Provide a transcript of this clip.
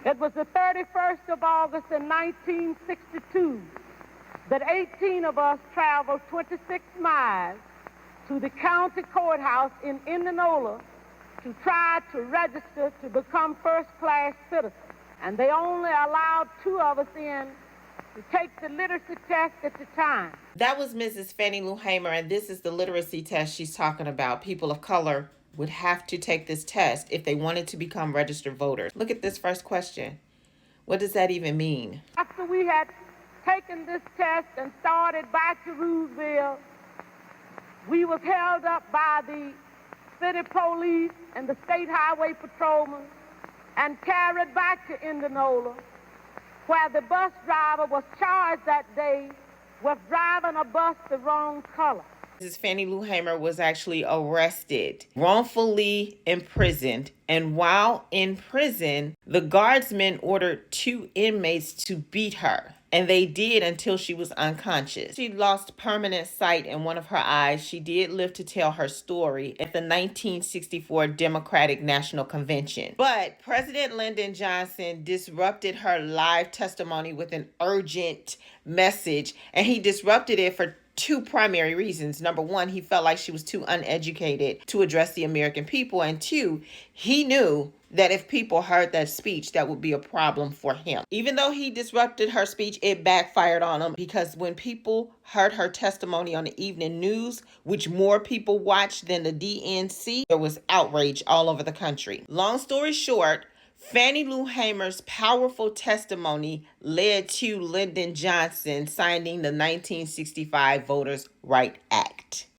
It was the 31st of August in 1962 that 18 of us traveled 26 miles to the county courthouse in Indianola to try to register to become first-class citizens. And they only allowed 2 of us in to take the literacy test at the time. That was Mrs. Fannie Lou Hamer, and this is the literacy test she's talking about. People of color would have to take this test if they wanted to become registered voters. Look at this first question. What does that even mean? After we had taken this test and started back to Roosevelt, we was held up by the city police and the state highway patrolmen and carried back to Indianola, where the bus driver was charged that day with driving a bus the wrong color. Mrs. Fannie Lou Hamer was actually arrested, wrongfully imprisoned, and while in prison, the guardsmen ordered 2 inmates to beat her. And they did until she was unconscious. She lost permanent sight in one of her eyes. She did live to tell her story at the 1964 Democratic National Convention. But President Lyndon Johnson disrupted her live testimony with an urgent message, and he disrupted it for 2 primary reasons. Number 1, he felt like she was too uneducated to address the American people. And 2, he knew that if people heard that speech, that would be a problem for him. Even though he disrupted her speech, it backfired on him, because when people heard her testimony on the evening news, which more people watched than the DNC, there was outrage all over the country. Long story short, Fannie Lou Hamer's powerful testimony led to Lyndon Johnson signing the 1965 Voters' Right Act.